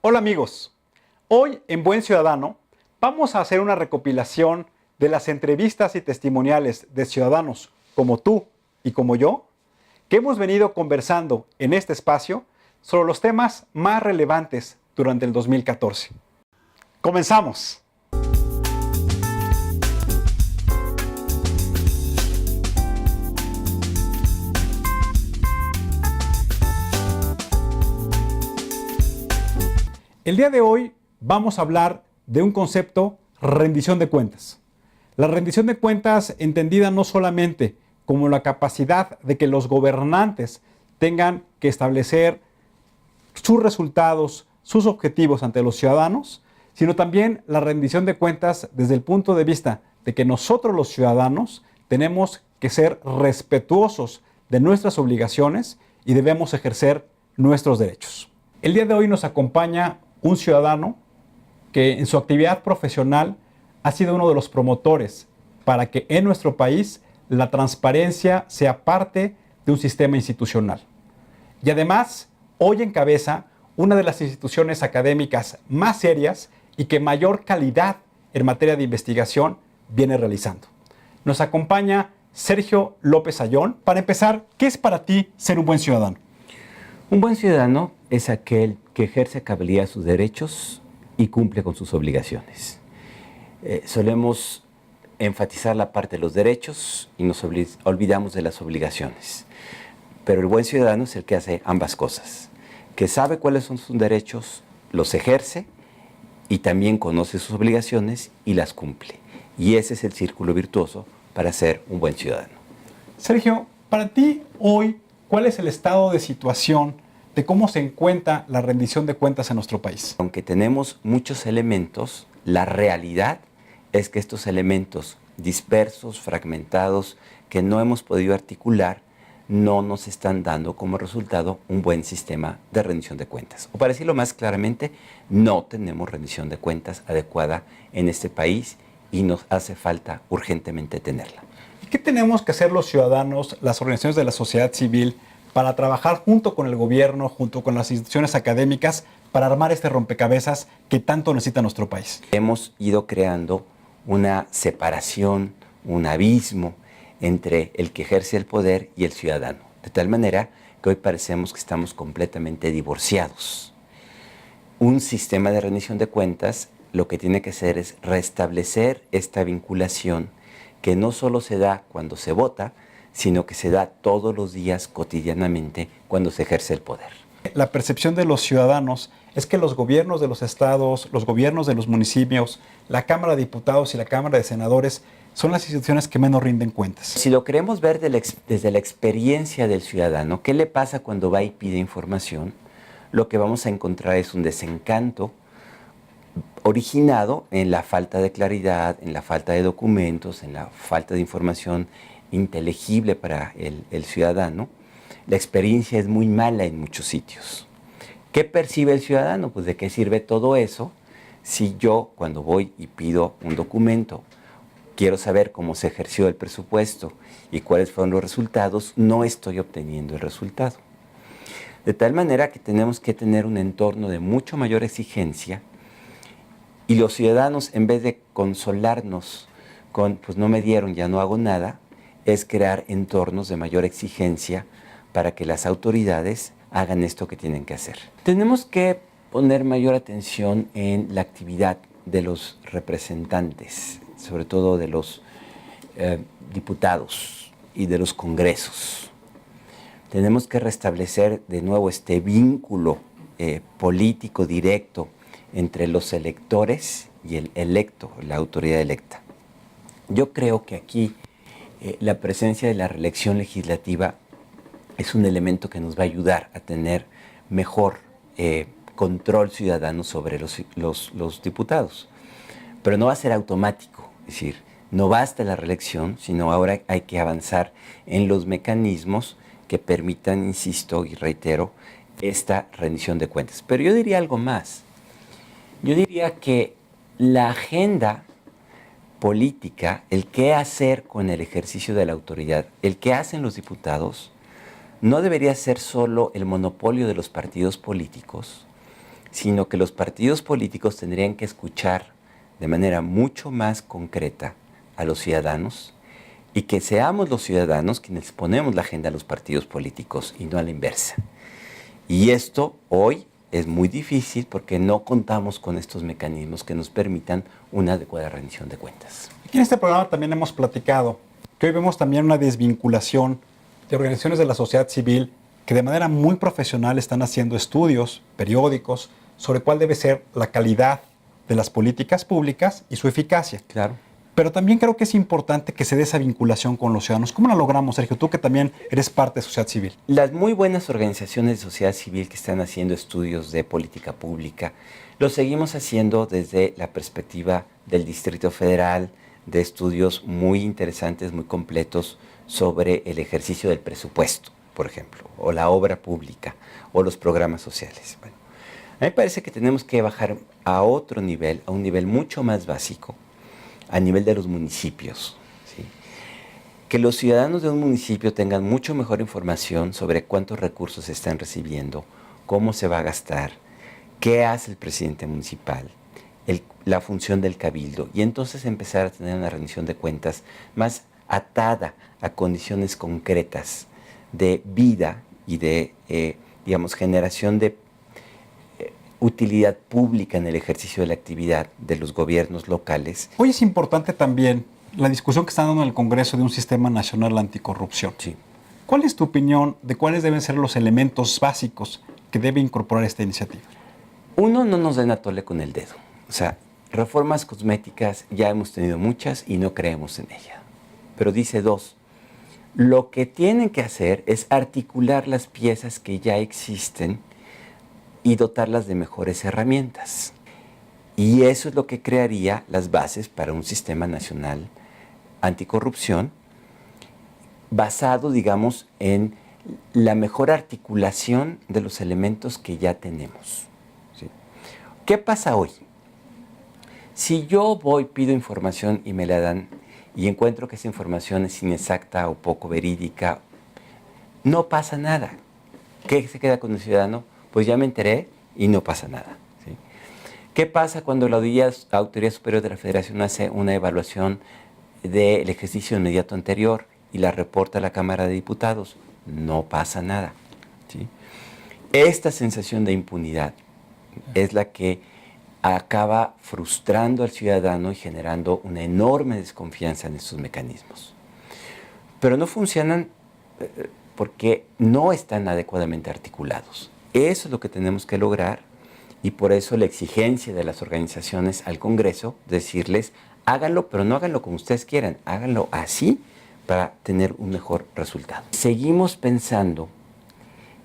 Hola amigos, hoy en Buen Ciudadano vamos a hacer una recopilación de las entrevistas y testimoniales de ciudadanos como tú y como yo, que hemos venido conversando en este espacio sobre los temas más relevantes durante el 2014. ¡Comenzamos! El día de hoy vamos a hablar de un concepto, rendición de cuentas. La rendición de cuentas entendida no solamente como la capacidad de que los gobernantes tengan que establecer sus resultados, sus objetivos ante los ciudadanos, sino también la rendición de cuentas desde el punto de vista de que nosotros los ciudadanos tenemos que ser respetuosos de nuestras obligaciones y debemos ejercer nuestros derechos. El día de hoy nos acompaña un ciudadano que en su actividad profesional ha sido uno de los promotores para que en nuestro país la transparencia sea parte de un sistema institucional. Y además, hoy encabeza una de las instituciones académicas más serias y que mayor calidad en materia de investigación viene realizando. Nos acompaña Sergio López Ayón. Para empezar, ¿qué es para ti ser un buen ciudadano? Un buen ciudadano es aquel que ejerce a cabalidad sus derechos y cumple con sus obligaciones. Solemos enfatizar la parte de los derechos y nos olvidamos de las obligaciones. Pero el buen ciudadano es el que hace ambas cosas, que sabe cuáles son sus derechos, los ejerce y también conoce sus obligaciones y las cumple. Y ese es el círculo virtuoso para ser un buen ciudadano. Sergio, para ti hoy, ¿cuál es el estado de situación de cómo se encuentra la rendición de cuentas en nuestro país? Aunque tenemos muchos elementos, la realidad es que estos elementos dispersos, fragmentados, que no hemos podido articular, no nos están dando como resultado un buen sistema de rendición de cuentas. O para decirlo más claramente, no tenemos rendición de cuentas adecuada en este país y nos hace falta urgentemente tenerla. ¿Qué tenemos que hacer los ciudadanos, las organizaciones de la sociedad civil, para trabajar junto con el gobierno, junto con las instituciones académicas, para armar este rompecabezas que tanto necesita nuestro país? Hemos ido creando una separación, un abismo entre el que ejerce el poder y el ciudadano, de tal manera que hoy parecemos que estamos completamente divorciados. Un sistema de rendición de cuentas lo que tiene que hacer es restablecer esta vinculación que no solo se da cuando se vota, sino que se da todos los días, cotidianamente, cuando se ejerce el poder. La percepción de los ciudadanos es que los gobiernos de los estados, los gobiernos de los municipios, la Cámara de Diputados y la Cámara de Senadores son las instituciones que menos rinden cuentas. Si lo queremos ver desde la experiencia del ciudadano, ¿qué le pasa cuando va y pide información? Lo que vamos a encontrar es un desencanto originado en la falta de claridad, en la falta de documentos, en la falta de información inteligible para el ciudadano. La experiencia es muy mala en muchos sitios. ¿Qué percibe el ciudadano? Pues ¿de qué sirve todo eso si yo, cuando voy y pido un documento, quiero saber cómo se ejerció el presupuesto y cuáles fueron los resultados, no estoy obteniendo el resultado? De tal manera que tenemos que tener un entorno de mucho mayor exigencia y los ciudadanos, en vez de consolarnos con pues no me dieron, ya no hago nada, es crear entornos de mayor exigencia para que las autoridades hagan esto que tienen que hacer. Tenemos que poner mayor atención en la actividad de los representantes, sobre todo de los diputados y de los congresos. Tenemos que restablecer de nuevo este vínculo político directo entre los electores y el electo, la autoridad electa. Yo creo que aquí la presencia de la reelección legislativa es un elemento que nos va a ayudar a tener mejor control ciudadano sobre los diputados. Pero no va a ser automático, es decir, no basta la reelección, sino ahora hay que avanzar en los mecanismos que permitan, insisto y reitero, esta rendición de cuentas. Pero yo diría algo más. Yo diría que la agenda política, el qué hacer con el ejercicio de la autoridad, el qué hacen los diputados, no debería ser solo el monopolio de los partidos políticos, sino que los partidos políticos tendrían que escuchar de manera mucho más concreta a los ciudadanos y que seamos los ciudadanos quienes ponemos la agenda a los partidos políticos y no a la inversa. Y esto hoy es muy difícil porque no contamos con estos mecanismos que nos permitan una adecuada rendición de cuentas. Aquí en este programa también hemos platicado que hoy vemos también una desvinculación de organizaciones de la sociedad civil que de manera muy profesional están haciendo estudios periódicos sobre cuál debe ser la calidad de las políticas públicas y su eficacia. Claro. Pero también creo que es importante que se dé esa vinculación con los ciudadanos. ¿Cómo la logramos, Sergio? Tú que también eres parte de sociedad civil. Las muy buenas organizaciones de sociedad civil que están haciendo estudios de política pública, lo seguimos haciendo desde la perspectiva del Distrito Federal, de estudios muy interesantes, muy completos sobre el ejercicio del presupuesto, por ejemplo, o la obra pública, o los programas sociales. Bueno, a mí me parece que tenemos que bajar a otro nivel, a un nivel mucho más básico, a nivel de los municipios, ¿sí? Que los ciudadanos de un municipio tengan mucho mejor información sobre cuántos recursos se están recibiendo, cómo se va a gastar, qué hace el presidente municipal, la función del cabildo, y entonces empezar a tener una rendición de cuentas más atada a condiciones concretas de vida y de, generación de utilidad pública en el ejercicio de la actividad de los gobiernos locales. Hoy es importante también la discusión que están dando en el Congreso de un sistema nacional anticorrupción. Sí. ¿Cuál es tu opinión de cuáles deben ser los elementos básicos que debe incorporar esta iniciativa? Uno, no nos den a tole con el dedo. O sea, reformas cosméticas ya hemos tenido muchas y no creemos en ellas. Pero dice dos, lo que tienen que hacer es articular las piezas que ya existen y dotarlas de mejores herramientas. Y eso es lo que crearía las bases para un sistema nacional anticorrupción basado, digamos, en la mejor articulación de los elementos que ya tenemos. ¿Sí? ¿Qué pasa hoy? Si yo pido información y me la dan y encuentro que esa información es inexacta o poco verídica, no pasa nada. ¿Qué se queda con el ciudadano? Pues ya me enteré y no pasa nada. ¿Sí? ¿Qué pasa cuando la Autoridad Superior de la Federación hace una evaluación del ejercicio inmediato anterior y la reporta a la Cámara de Diputados? No pasa nada. ¿Sí? Esta sensación de impunidad es la que acaba frustrando al ciudadano y generando una enorme desconfianza en estos mecanismos. Pero no funcionan porque no están adecuadamente articulados. Eso es lo que tenemos que lograr y por eso la exigencia de las organizaciones al Congreso, decirles, háganlo, pero no háganlo como ustedes quieran, háganlo así para tener un mejor resultado. Seguimos pensando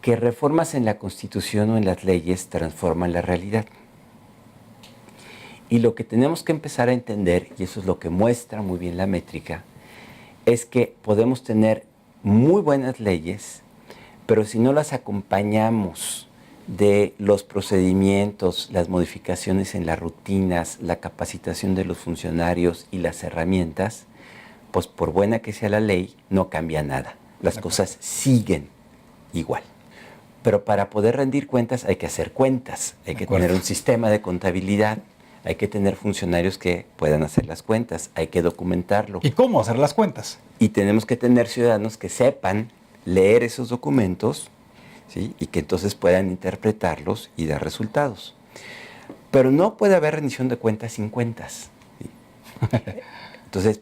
que reformas en la Constitución o en las leyes transforman la realidad. Y lo que tenemos que empezar a entender, y eso es lo que muestra muy bien la métrica, es que podemos tener muy buenas leyes, pero si no las acompañamos de los procedimientos, las modificaciones en las rutinas, la capacitación de los funcionarios y las herramientas, pues por buena que sea la ley, no cambia nada. Las cosas siguen igual. Pero para poder rendir cuentas hay que hacer cuentas, hay que tener un sistema de contabilidad, hay que tener funcionarios que puedan hacer las cuentas, hay que documentarlo. ¿Y cómo hacer las cuentas? Y tenemos que tener ciudadanos que sepan leer esos documentos, ¿sí? Y que entonces puedan interpretarlos y dar resultados. Pero no puede haber rendición de cuentas sin cuentas. ¿Sí? Entonces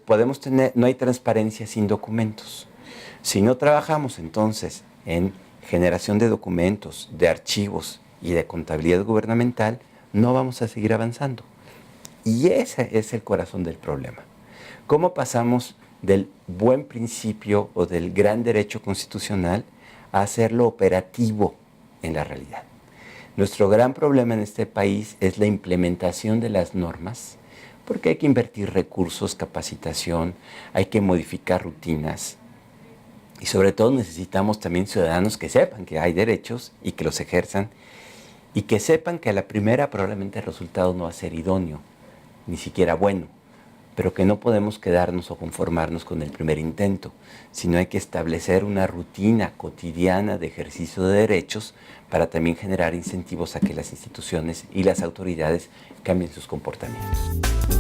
no hay transparencia sin documentos. Si no trabajamos entonces en generación de documentos, de archivos y de contabilidad gubernamental, no vamos a seguir avanzando. Y ese es el corazón del problema. ¿Cómo pasamos del buen principio o del gran derecho constitucional a hacerlo operativo en la realidad? Nuestro gran problema en este país es la implementación de las normas, porque hay que invertir recursos, capacitación, hay que modificar rutinas y sobre todo necesitamos también ciudadanos que sepan que hay derechos y que los ejerzan y que sepan que a la primera probablemente el resultado no va a ser idóneo, ni siquiera bueno, pero que no podemos quedarnos o conformarnos con el primer intento, sino hay que establecer una rutina cotidiana de ejercicio de derechos para también generar incentivos a que las instituciones y las autoridades cambien sus comportamientos.